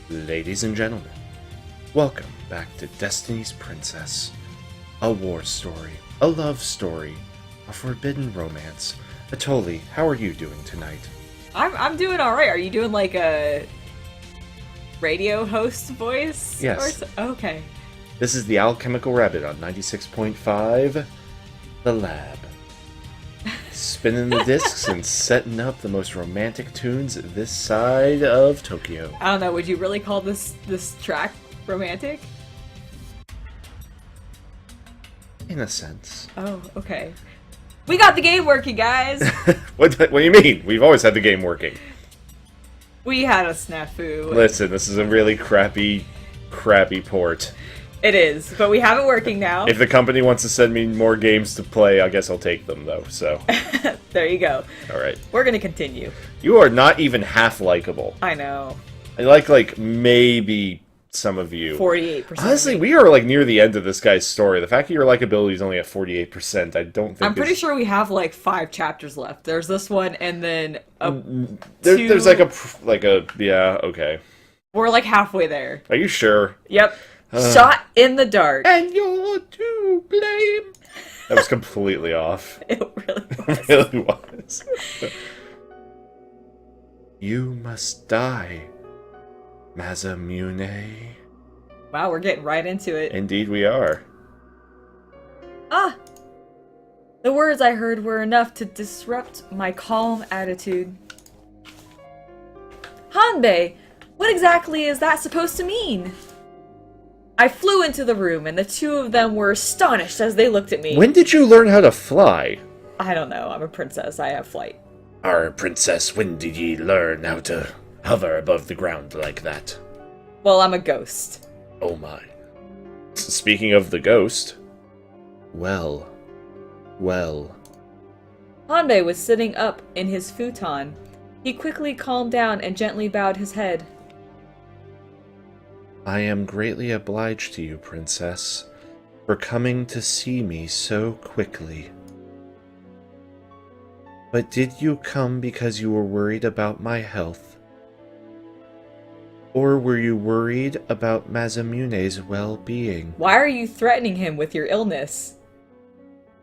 Ladies and gentlemen, welcome back to Destiny's Princess. A war story, a love story, a forbidden romance. Atoli, how are you doing tonight? I'm doing alright. Are you doing like a radio host voice? Yes. Okay. This is the Alchemical Rabbit on 96.5, The Lab. Spinning the discs and setting up the most romantic tunes this side of Tokyo. I don't know, would you really call this track romantic? In a sense. Oh, okay. We got the game working, guys! What do you mean? We've always had the game working. We had a snafu. Listen, this is a really crappy port. It is, but we have it working now. If the company wants to send me more games to play, I guess I'll take them, though, so. There you go. Alright. We're gonna continue. You are not even half likable. I know. I like, maybe some of you. 48%. Honestly, we are, near the end of this guy's story. The fact that your likability is only at 48%, I don't think I'm pretty sure we have, 5 chapters left. There's this one, and then There's, yeah, okay. We're, halfway there. Are you sure? Yep. Shot in the dark. And you're to blame. That was completely off. It really was. It really was. You must die, Masamune. Wow, we're getting right into it. Indeed we are. Ah! The words I heard were enough to disrupt my calm attitude. Hanbei, what exactly is that supposed to mean? I flew into the room, and the two of them were astonished as they looked at me. When did you learn how to fly? I don't know. I'm a princess. I have flight. Our princess, when did ye learn how to hover above the ground like that? Well, I'm a ghost. Oh my. Speaking of the ghost... Well. Hanbei was sitting up in his futon. He quickly calmed down and gently bowed his head. I am greatly obliged to you, Princess, for coming to see me so quickly. But did you come because you were worried about my health? Or were you worried about Masamune's well-being? Why are you threatening him with your illness?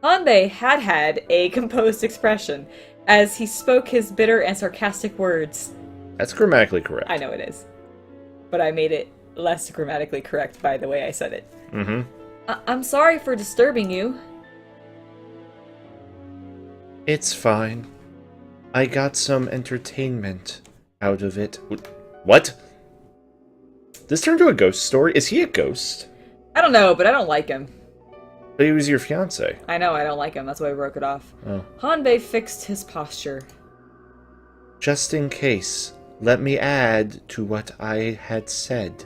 Hanbei had a composed expression as he spoke his bitter and sarcastic words. That's grammatically correct. I know it is. But I made it less grammatically correct by the way I said it. Mm-hmm. I'm sorry for disturbing you. It's fine. I got some entertainment out of it. What? This turned into a ghost story? Is he a ghost? I don't know, but I don't like him. But he was your fiancé. I know, I don't like him. That's why I broke it off. Oh. Hanbei fixed his posture. Just in case, let me add to what I had said.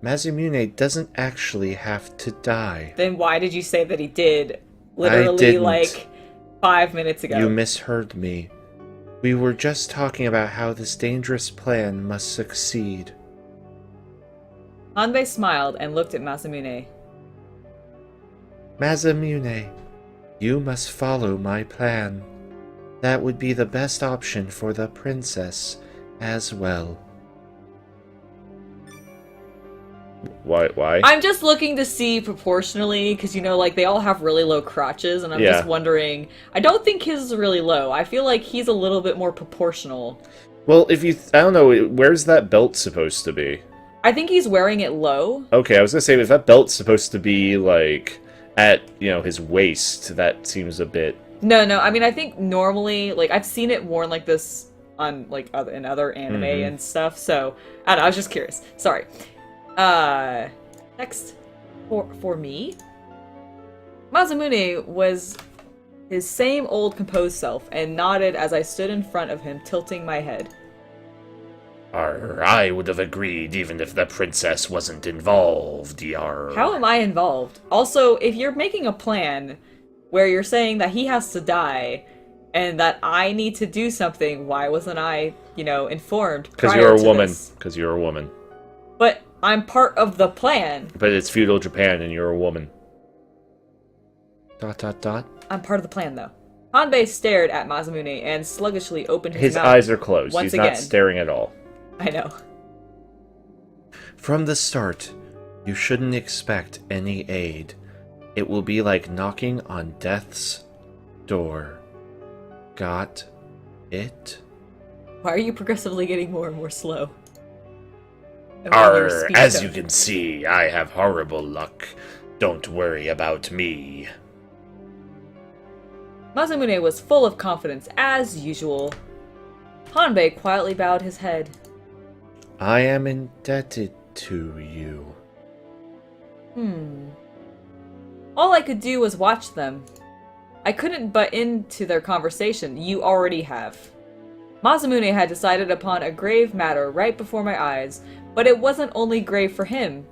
Masamune doesn't actually have to die. Then why did you say that he did? Literally, 5 minutes ago. You misheard me. We were just talking about how this dangerous plan must succeed. Hanbei smiled and looked at Masamune. Masamune, you must follow my plan. That would be the best option for the princess as well. Why? I'm just looking to see proportionally, because, they all have really low crotches, and I'm just wondering... I don't think his is really low. I feel like he's a little bit more proportional. Well, I don't know, where's that belt supposed to be? I think he's wearing it low. Okay, I was gonna say, if that belt's supposed to be, at, his waist, that seems a bit... No, I mean, I think normally, I've seen it worn like this on, in other anime and stuff, so... I don't know, I was just curious. Sorry. Next, for me, Masamune was his same old composed self and nodded as I stood in front of him, tilting my head. I would have agreed even if the princess wasn't involved, How am I involved? Also, if you're making a plan where you're saying that he has to die and that I need to do something, why wasn't I, informed Because you're a woman. Because you're a woman. But I'm part of the plan. But it's feudal Japan and you're a woman. ... I'm part of the plan, though. Hanbei stared at Masamune and sluggishly opened his mouth. His eyes are closed. Once He's again. not staring at all. I know. From the start, you shouldn't expect any aid. It will be like knocking on death's door. Got it? Why are you progressively getting more and more slow? And why your speech As tone? you can see, I have horrible luck. Don't worry about me. Masamune was full of confidence, as usual. Hanbei quietly bowed his head. I am indebted to you. All I could do was watch them. I couldn't butt into their conversation. You already have. Masamune had decided upon a grave matter right before my eyes, but it wasn't only grave for him.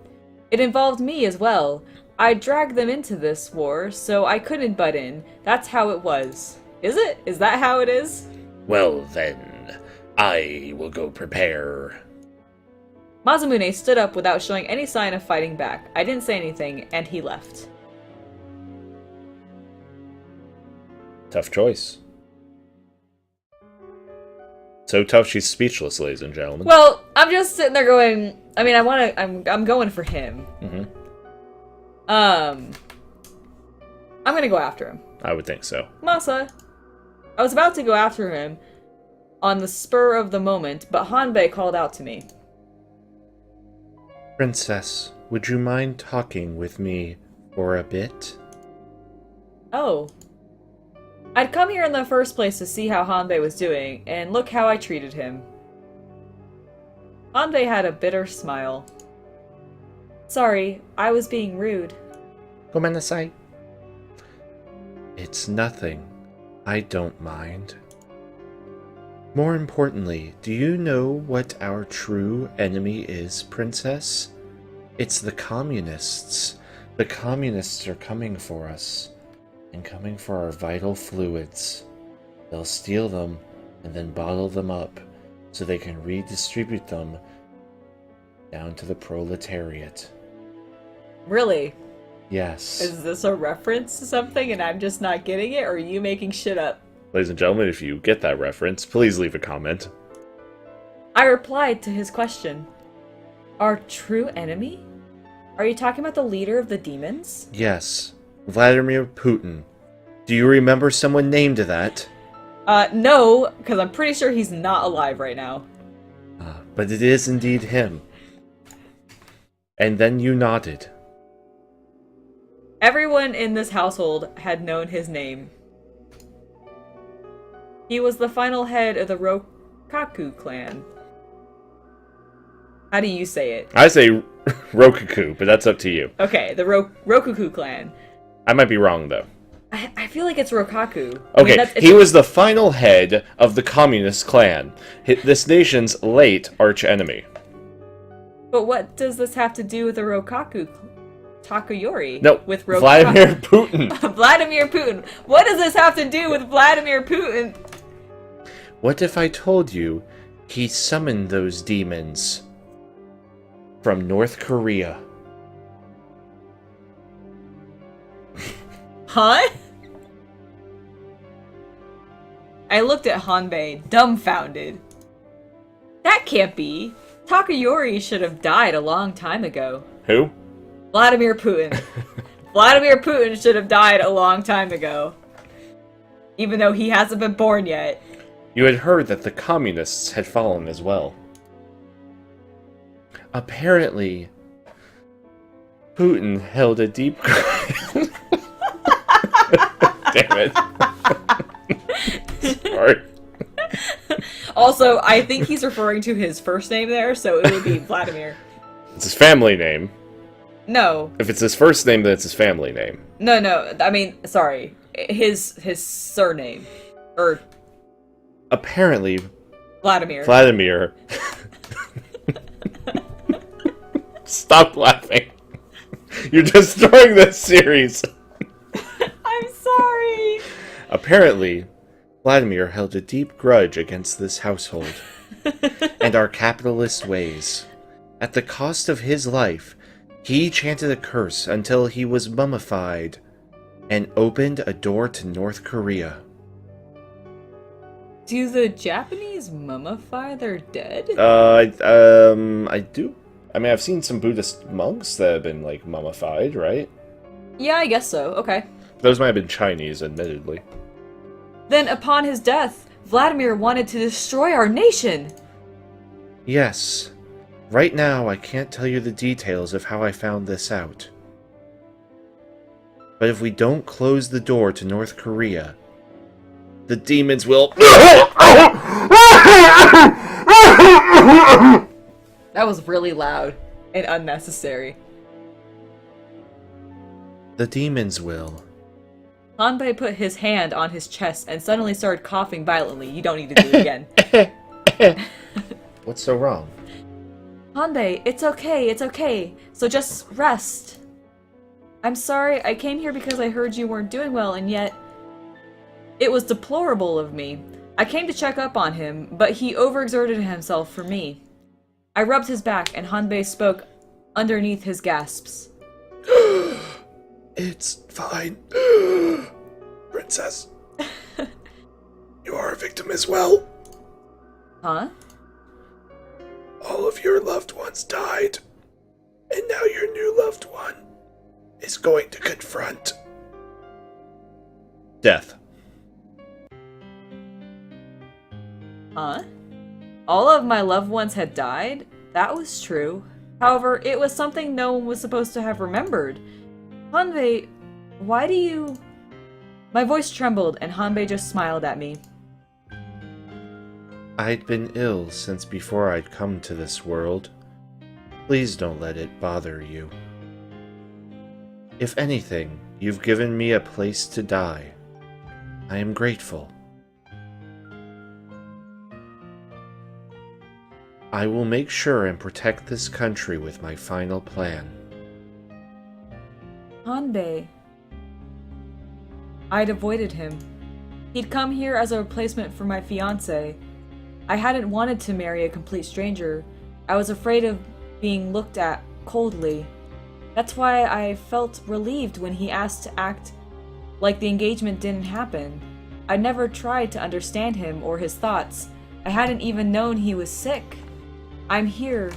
It involved me as well. I dragged them into this war, so I couldn't butt in. That's how it was. Is it? Is that how it is? Well then, I will go prepare. Masamune stood up without showing any sign of fighting back. I didn't say anything, and he left. Tough choice. So tough she's speechless, ladies and gentlemen. Well, I'm just sitting there going, I mean, I'm going for him. I'm gonna go after him. I would think so. Masa. I was about to go after him on the spur of the moment, but Hanbei called out to me. Princess, would you mind talking with me for a bit? Oh. I'd come here in the first place to see how Hanbei was doing, and look how I treated him. Hanbei had a bitter smile. Sorry, I was being rude. Gomennasai. It's nothing. I don't mind. More importantly, do you know what our true enemy is, Princess? It's the communists. The communists are coming for us, and coming for our vital fluids. They'll steal them, and then bottle them up, so they can redistribute them down to the proletariat. Really? Yes. Is this a reference to something and I'm just not getting it, or are you making shit up? Ladies and gentlemen, if you get that reference, please leave a comment. I replied to his question. Our true enemy? Are you talking about the leader of the demons? Yes, Vladimir Putin. Do you remember someone named that? No, because I'm pretty sure he's not alive right now. But it is indeed him. And then you nodded. Everyone in this household had known his name. He was the final head of the Rokaku clan. How do you say it? I say Rokaku, but that's up to you. Okay, the Rokaku clan. I might be wrong, though. I feel like it's Rokaku. Okay, he was the final head of the communist clan, this nation's late arch-enemy. But what does this have to do with the Rokaku Takayori? No, with Vladimir Putin. Vladimir Putin. What does this have to do with Vladimir Putin? What if I told you he summoned those demons from North Korea? Huh? I looked at Hanbei, dumbfounded. That can't be. Takayori should have died a long time ago. Who? Vladimir Putin. Vladimir Putin should have died a long time ago. Even though he hasn't been born yet. You had heard that the communists had fallen as well. Apparently, Putin held a deep... Damn it. Sorry. Also, I think he's referring to his first name there, so it would be Vladimir. It's his family name. No. If it's his first name, then it's his family name. No, I mean, sorry. His surname. Apparently, Vladimir. Stop laughing. You're destroying this series. I'm sorry. Apparently, Vladimir held a deep grudge against this household and our capitalist ways. At the cost of his life, he chanted a curse until he was mummified and opened a door to North Korea. Do the Japanese mummify their dead? I I mean, I've seen some Buddhist monks that have been, like, mummified, right? Yeah, I guess so. Okay. Those might have been Chinese, admittedly. Then, upon his death, Vladimir wanted to destroy our nation! Yes. Right now, I can't tell you the details of how I found this out. But if we don't close the door to North Korea, the demons will... That was really loud and unnecessary. The demons will. Hanbei put his hand on his chest and suddenly started coughing violently. You don't need to do it again. What's so wrong? Hanbei, it's okay. So just rest. I'm sorry, I came here because I heard you weren't doing well, and yet... It was deplorable of me. I came to check up on him, but he overexerted himself for me. I rubbed his back, and Hanbei spoke underneath his gasps. It's fine. Princess. You are a victim as well. Huh? All of your loved ones died. And now your new loved one is going to confront death. Huh? All of my loved ones had died? That was true. However, it was something no one was supposed to have remembered. Hanbei, why do you... My voice trembled, and Hanbei just smiled at me. I'd been ill since before I'd come to this world. Please don't let it bother you. If anything, you've given me a place to die. I am grateful. I will make sure and protect this country with my final plan. Hanbei. I'd avoided him. He'd come here as a replacement for my fiancé. I hadn't wanted to marry a complete stranger. I was afraid of being looked at coldly. That's why I felt relieved when he asked to act like the engagement didn't happen. I never tried to understand him or his thoughts. I hadn't even known he was sick. I'm here.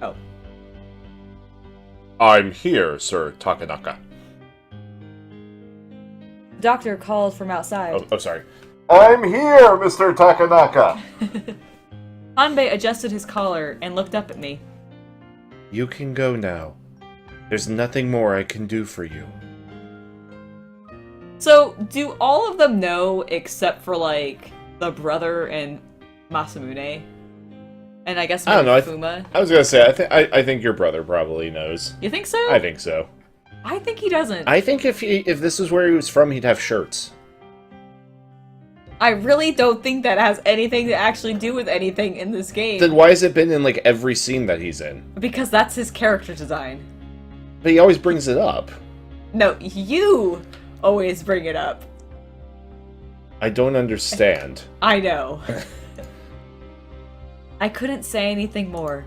Oh. I'm here, Sir Takanaka. The doctor called from outside. Oh, sorry. I'm here, Mr. Takanaka! Hanbei adjusted his collar and looked up at me. You can go now. There's nothing more I can do for you. So, do all of them know except for, like, the brother and Masamune? And I guess I don't know. Fuma? I was gonna say, I think your brother probably knows. You think so? I think so. I think he doesn't. I think if this is where he was from, he'd have shirts. I really don't think that has anything to actually do with anything in this game. Then why has it been in, like, every scene that he's in? Because that's his character design. But he always brings it up. No, you always bring it up. I don't understand. I know. I couldn't say anything more.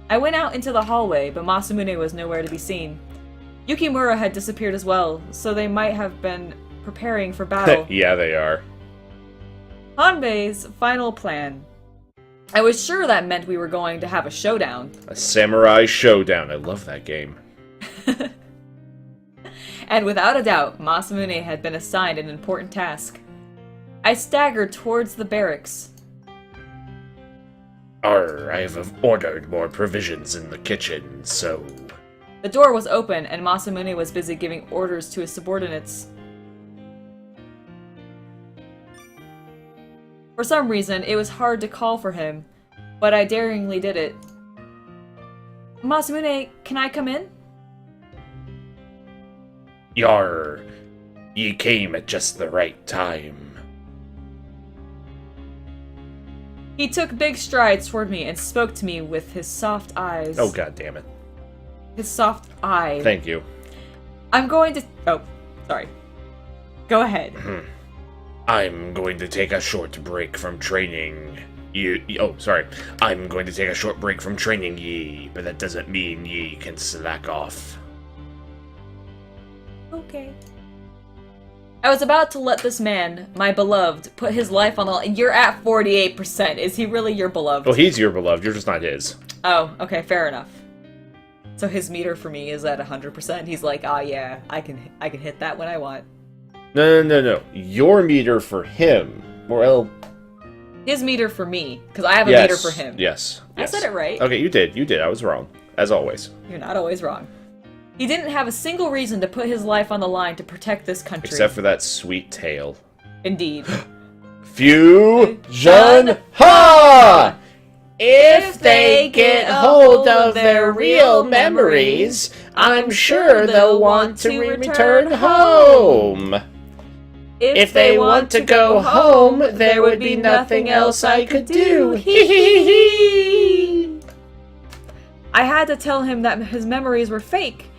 I went out into the hallway, but Masamune was nowhere to be seen. Yukimura had disappeared as well, so they might have been preparing for battle. Yeah, they are. Hanbei's final plan. I was sure that meant we were going to have a showdown. A samurai showdown. I love that game. And without a doubt, Masamune had been assigned an important task. I staggered towards the barracks. I have ordered more provisions in the kitchen, so... The door was open, and Masamune was busy giving orders to his subordinates. For some reason, it was hard to call for him, but I daringly did it. Masamune, can I come in? Yar, ye came at just the right time. He took big strides toward me and spoke to me with his soft eyes. Oh, god damn it. His soft eye. Thank you. I'm going to... Oh, sorry. Go ahead. I'm going to take a short break from training. I'm going to take a short break from training ye, but that doesn't mean ye can slack off. Okay. I was about to let this man, my beloved, put his life on the line. You're at 48%. Is he really your beloved? Well, he's your beloved. You're just not his. Oh, okay, fair enough. So his meter for me is at 100%. He's like, ah, yeah, I can hit that when I want. No. Your meter for him. Well, his meter for me, because I have a meter for him. Yes. I said it right. Okay, you did. I was wrong, as always. You're not always wrong. He didn't have a single reason to put his life on the line to protect this country. Except for that sweet tale. Indeed. Fusion Ha! If they get hold of their real memories, I'm sure they'll want to return home. If they want to go home, there would be nothing else I could do. Hee hee hee. I had to tell him that his memories were fake.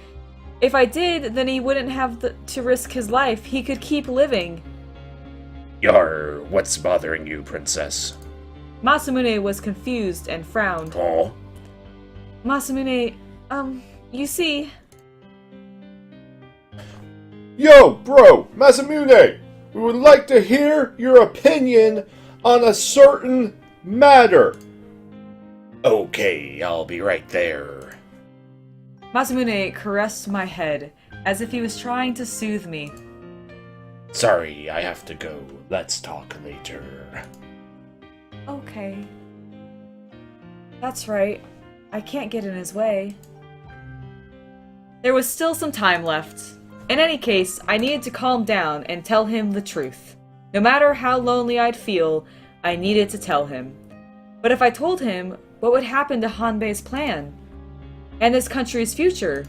If I did, then he wouldn't have to risk his life. He could keep living. Yar, what's bothering you, princess? Masamune was confused and frowned. Oh? Masamune, you see... Yo, bro, Masamune! We would like to hear your opinion on a certain matter. Okay, I'll be right there. Masamune caressed my head, as if he was trying to soothe me. Sorry, I have to go. Let's talk later. Okay. That's right. I can't get in his way. There was still some time left. In any case, I needed to calm down and tell him the truth. No matter how lonely I'd feel, I needed to tell him. But if I told him, what would happen to Hanbei's plan? And this country's future?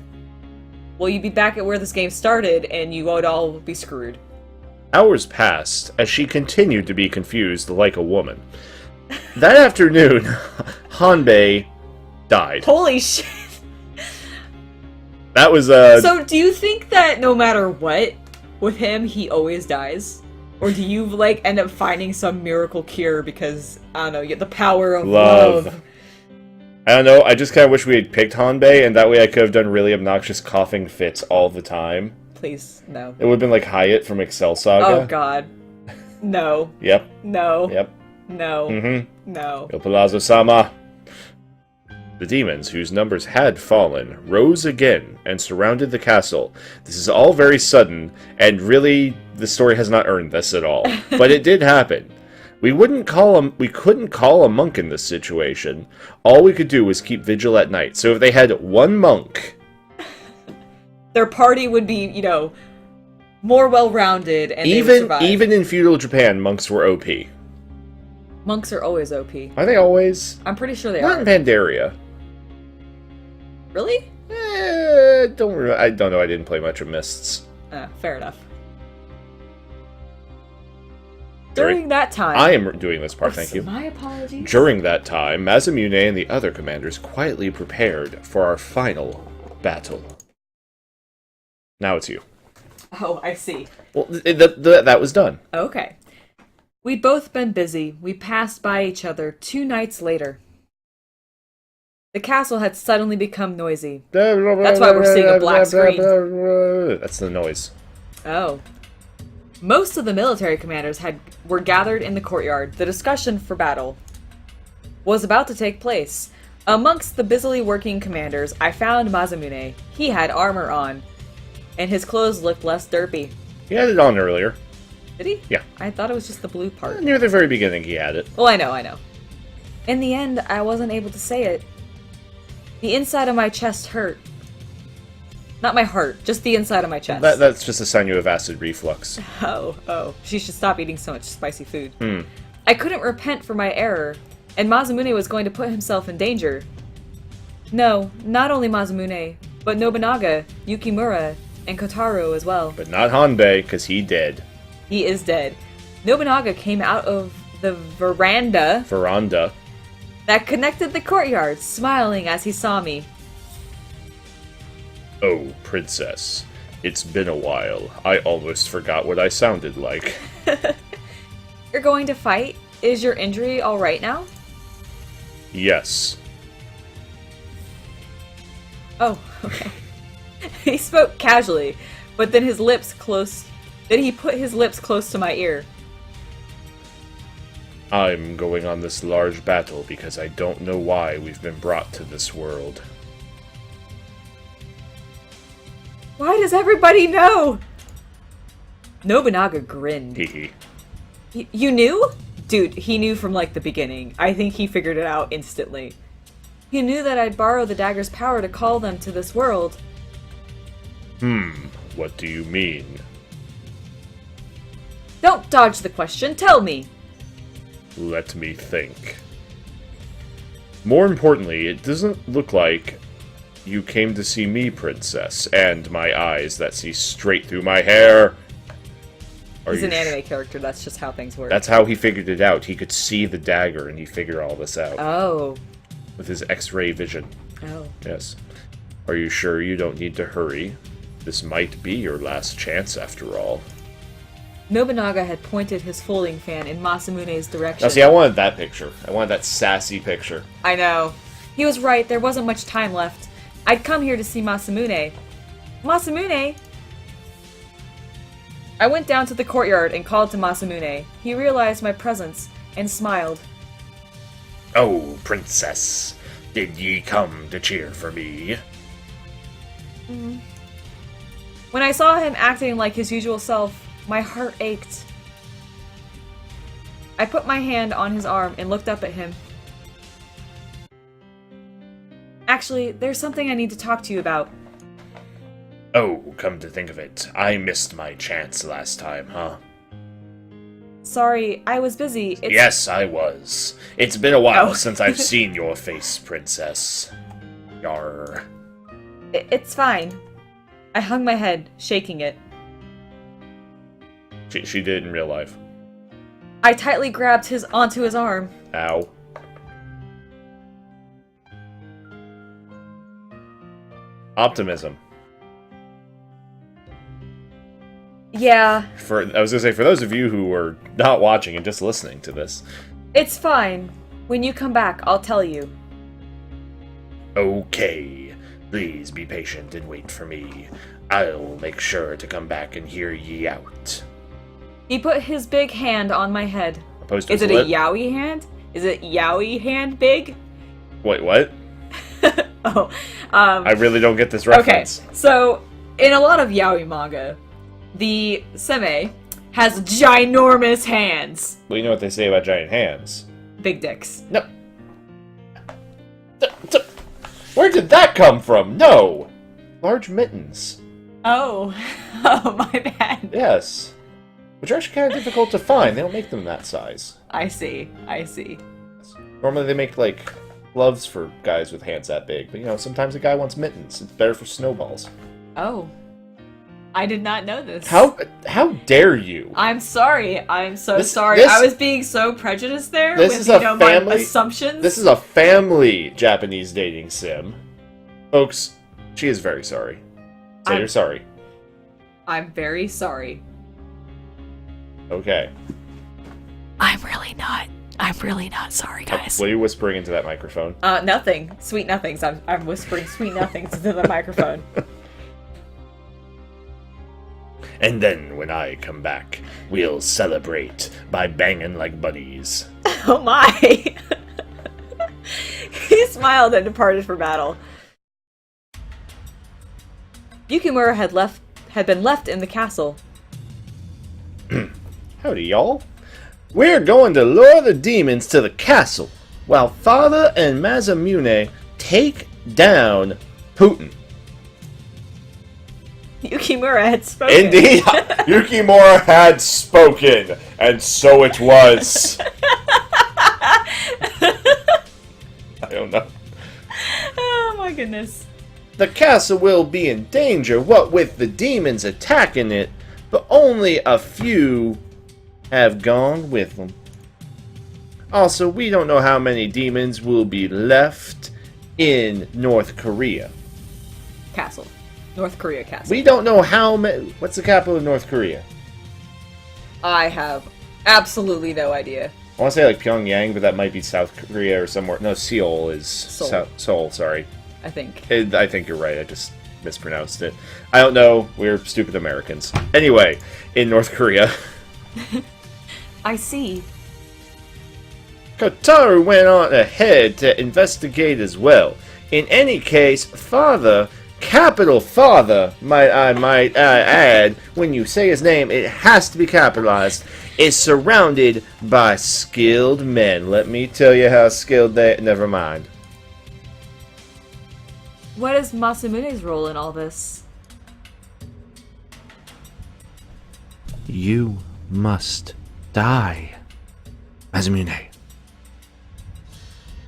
Well, you'd be back at where this game started, and you would all be screwed. Hours passed as she continued to be confused like a woman. That afternoon, Hanbei died. Holy shit! That was So, do you think that no matter what, with him, he always dies? Or do you, like, end up finding some miracle cure because, I don't know, you get the power of love? I don't know, I just kind of wish we had picked Hanbei, and that way I could have done really obnoxious coughing fits all the time. Please, no. It would have been like Hyatt from Excel Saga. Oh, God. No. Yep. No. Yep. No. Mm-hmm. No. El Palazzo-sama. The demons, whose numbers had fallen, rose again and surrounded the castle. This is all very sudden, and really, the story has not earned this at all. But it did happen. We couldn't call a monk in this situation. All we could do was keep vigil at night. So if they had one monk, their party would be, you know, more well-rounded, and they would survive. Even in feudal Japan, monks were OP. Monks are always OP. Are they always? I'm pretty sure they Not are. in Pandaria. Really? I don't know. I didn't play much of Mists. Fair enough. During that time... I am doing this part, thank you. My apologies. During that time, Masamune and the other commanders quietly prepared for our final battle. Now it's you. Oh, I see. Well, that was done. Okay. We'd both been busy. We passed by each other 2 nights later. The castle had suddenly become noisy. That's why we're seeing a black screen. That's the noise. Oh. Most of the military commanders were gathered in the courtyard. The discussion for battle was about to take place. Amongst the busily working commanders, I found Masamune. He had armor on, and his clothes looked less derpy. He had it on earlier. Did he? Yeah. I thought it was just the blue part. Near the very beginning he had it. Well, I know. In the end, I wasn't able to say it. The inside of my chest hurt. Not my heart, just the inside of my chest. That's just a sign you have acid reflux. Oh. She should stop eating so much spicy food. I couldn't repent for my error, and Masamune was going to put himself in danger. No, not only Masamune, but Nobunaga, Yukimura, and Kotaro as well. But not Hanbei, because he dead. He is dead. Nobunaga came out of the veranda that connected the courtyard, smiling as he saw me. Oh, princess. It's been a while. I almost forgot what I sounded like. You're going to fight? Is your injury alright now? Yes. Oh, okay. He spoke casually, but then his lips Then he put his lips close to my ear. I'm going on this large battle because I don't know why we've been brought to this world. Why does everybody know? Nobunaga grinned. Hee You knew? Dude, he knew from, like, the beginning. I think he figured it out instantly. He knew that I'd borrow the dagger's power to call them to this world. What do you mean? Don't dodge the question, tell me! Let me think. More importantly, it doesn't look like you came to see me, Princess, and my eyes that see straight through my hair. He's an anime character, that's just how things work. That's how he figured it out. He could see the dagger and he figured all this out. Oh. With his X-ray vision. Oh. Yes. Are you sure you don't need to hurry? This might be your last chance, after all. Nobunaga had pointed his folding fan in Masamune's direction. Now see, I wanted that picture. I wanted that sassy picture. I know. He was right, there wasn't much time left. I'd come here to see Masamune. Masamune! I went down to the courtyard and called to Masamune. He realized my presence and smiled. Oh, Princess, did ye come to cheer for me? When I saw him acting like his usual self, my heart ached. I put my hand on his arm and looked up at him. Actually, there's something I need to talk to you about. Oh, come to think of it, I missed my chance last time, huh? Sorry, I was busy. Yes, I was. It's been a while Oh. since I've seen your face, Princess. Yarr. It's fine. I hung my head, shaking it. She did in real life. I tightly grabbed onto his arm. Ow. Optimism. Yeah, I was gonna say, for those of you who are not watching and just listening to this. it's fine. When you come back, I'll tell you. Okay. Please be patient and wait for me. I'll make sure to come back and hear ye out. He put his big hand on my head. Opposed to Is his it a lip. yaoi hand? Is it yaoi hand big? Wait, what? Oh, I really don't get this okay. reference. So, in a lot of yaoi manga, the seme has ginormous hands. Well, you know what they say about giant hands. Big dicks. No. Where did that come from? No! Large mittens. Oh. Oh, my bad. Yes. Which are actually kind of difficult to find. They don't make them that size. I see. I see. Normally they make, like, gloves for guys with hands that big. But, you know, sometimes a guy wants mittens. It's better for snowballs. Oh. I did not know this. How dare you? I'm sorry. I'm so This- sorry. this- I was being so prejudiced there This with, is a my family- assumptions. This is a family Japanese dating sim. Folks, she is very sorry. Say you're sorry. I'm very sorry. Okay. I'm really not sorry, guys. What are you whispering into that microphone? Nothing. Sweet nothings. I'm whispering sweet nothings into the microphone. And then, when I come back, we'll celebrate by banging like buddies. Oh my! He smiled and departed for battle. Yukimura had been left in the castle. Howdy, y'all. We're going to lure the demons to the castle, while Father and Masamune take down Putin. Yukimura had spoken. Indeed, Yukimura had spoken, and so it was. I don't know. Oh my goodness. The castle will be in danger, what with the demons attacking it, but only a few have gone with them. Also, we don't know how many demons will be left in North Korea. Castle. North Korea castle. We don't know how many... What's the capital of North Korea? I have absolutely no idea. I want to say like Pyongyang, but that might be South Korea or somewhere. No, Seoul is... Seoul. Seoul, sorry. I think. I think you're right. I just mispronounced it. I don't know. We're stupid Americans. Anyway, in North Korea, I see. Kotaru went on ahead to investigate as well. In any case, father, capital father, might add, when you say his name, it has to be capitalized, is surrounded by skilled men. Let me tell you how skilled they... Never mind. What is Masamune's role in all this? You must die, Masamune.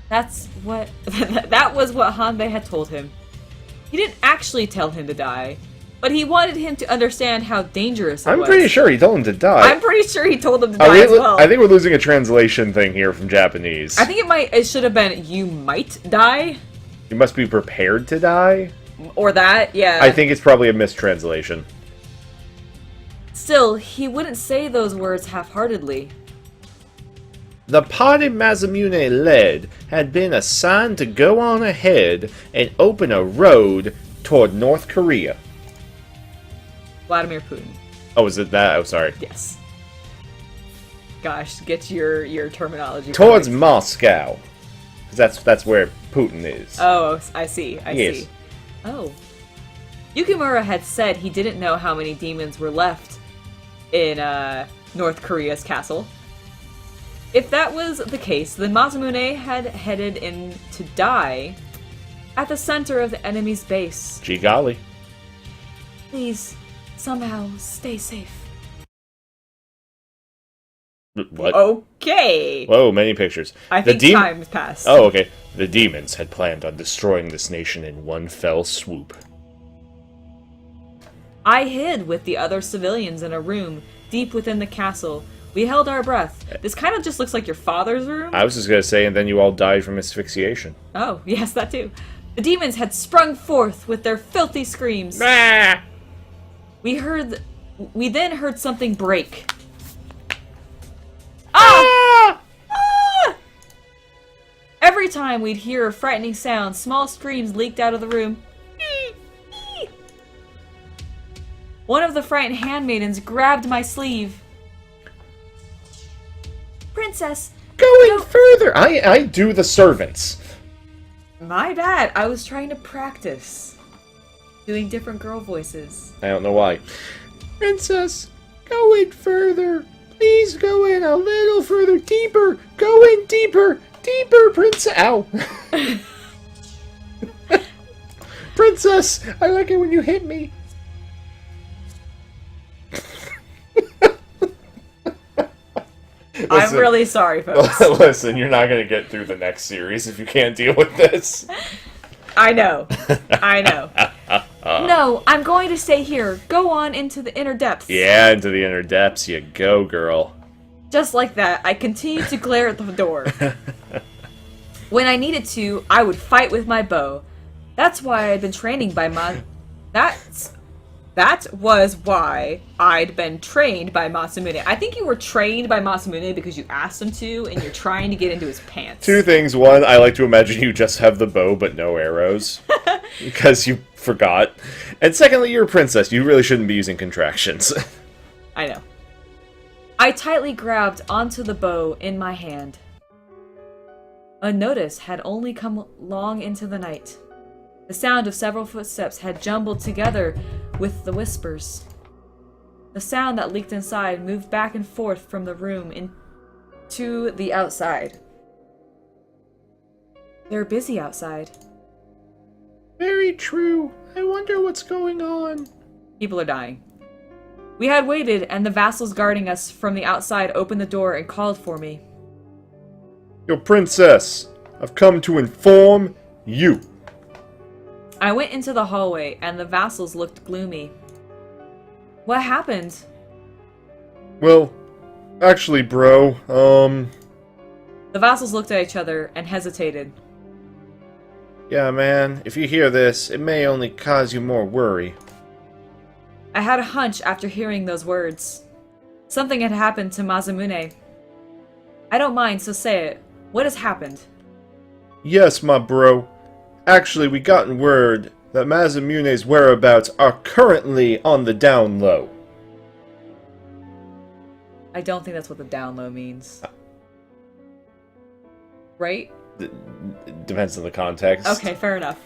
That's what... that was what Hanbei had told him. He didn't actually tell him to die, but he wanted him to understand how dangerous it was. I'm pretty sure he told him to die. I'm pretty sure he told him to die as well. I think we're losing a translation thing here from Japanese. I think it should have been, you might die? You must be prepared to die? Or that, yeah. I think it's probably a mistranslation. Still, he wouldn't say those words half-heartedly. The party Masamune led had been assigned to go on ahead and open a road toward North Korea. Vladimir Putin. Oh, is it that? Oh, sorry. Yes. Gosh, get your terminology Towards correct. Moscow. 'Cause that's where Putin is. Oh, I see. I Yes. see. Oh. Yukimura had said he didn't know how many demons were left in North Korea's castle. If that was the case, then Masamune had headed in to die at the center of the enemy's base. Gee golly. Please, somehow, stay safe. What? Okay. Whoa, many pictures. I think time's passed. Oh, okay. The demons had planned on destroying this nation in one fell swoop. I hid with the other civilians in a room deep within the castle. We held our breath. This kind of just looks like your father's room. I was just gonna say, and then you all died from asphyxiation. Oh, yes, that too. The demons had sprung forth with their filthy screams. Ah! We then heard something break. Ah! Ah! Every time we'd hear a frightening sound, small screams leaked out of the room. One of the frightened handmaidens grabbed my sleeve. Princess! Going further! I do the servants. My bad. I was trying to practice doing different girl voices. I don't know why. Princess, go in further. Please go in a little further. Deeper. Go in deeper. Deeper, Princess. Ow. Princess, I like it when you hit me. I'm really sorry, folks. Listen, you're not going to get through the next series if you can't deal with this. I know. I know. No, I'm going to stay here. Go on into the inner depths. Yeah, into the inner depths you go, girl. Just like that, I continued to glare at the door. When I needed to, I would fight with my bow. That's why I'd been training by That was why I'd been trained by Masamune. I think you were trained by Masamune because you asked him to, and you're trying to get into his pants. Two things. One, I like to imagine you just have the bow but no arrows. Because you forgot. And secondly, you're a princess. You really shouldn't be using contractions. I know. I tightly grabbed onto the bow in my hand. A notice had only come long into the night. The sound of several footsteps had jumbled together with the whispers. The sound that leaked inside moved back and forth from the room into the outside. They're busy outside. Very true. I wonder what's going on. People are dying. We had waited, and the vassals guarding us from the outside opened the door and called for me. Your princess, I've come to inform you. I went into the hallway, and the vassals looked gloomy. What happened? Well, actually, bro, The vassals looked at each other and hesitated. Yeah, man, if you hear this, it may only cause you more worry. I had a hunch after hearing those words. Something had happened to Masamune. I don't mind, so say it. What has happened? Yes, my bro. Actually, we gotten word that Masamune's whereabouts are currently on the down low. I don't think that's what the down low means. Right? Depends on the context. Okay, fair enough.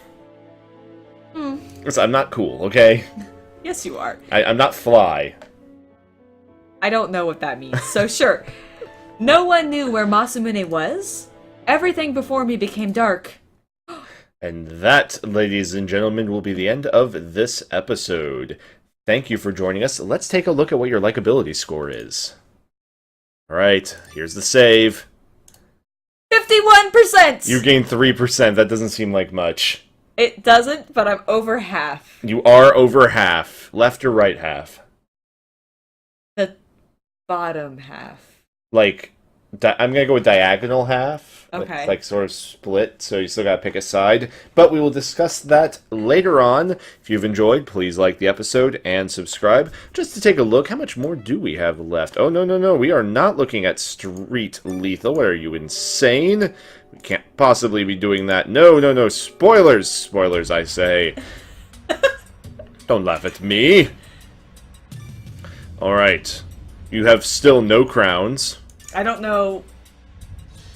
Listen, I'm not cool, okay? Yes, you are. I'm not Fly. I don't know what that means, so sure. No one knew where Masamune was. Everything before me became dark. And that, ladies and gentlemen, will be the end of this episode. Thank you for joining us. Let's take a look at what your likability score is. Alright, here's the save. 51%! You gained 3%. That doesn't seem like much. It doesn't, but I'm over half. You are over half. Left or right half? The bottom half. Like, I'm gonna go with diagonal half. Okay. Like sort of split, so you still gotta pick a side. But we will discuss that later on. If you've enjoyed, please like the episode and subscribe. Just to take a look, how much more do we have left? Oh, no. We are not looking at Street Lethal. What, are you insane? We can't possibly be doing that. No. Spoilers! Spoilers, I say. Don't laugh at me. Alright. You have still no crowns. I don't know.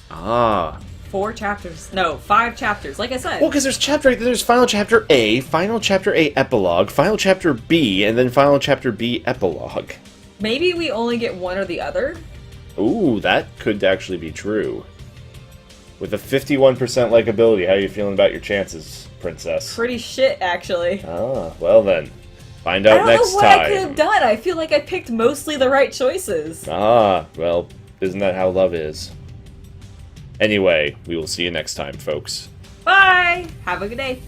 Ah. 4 chapters. No, 5 chapters. Like I said. Well, because there's Final Chapter A, Final Chapter A Epilogue, Final Chapter B, and then Final Chapter B Epilogue. Maybe we only get one or the other? Ooh, that could actually be true. With a 51% likability, how are you feeling about your chances, Princess? Pretty shit, actually. Ah, well then. Find out I don't next know what time. I could have done. I feel like I picked mostly the right choices. Ah, well, isn't that how love is? Anyway, we will see you next time, folks. Bye! Have a good day.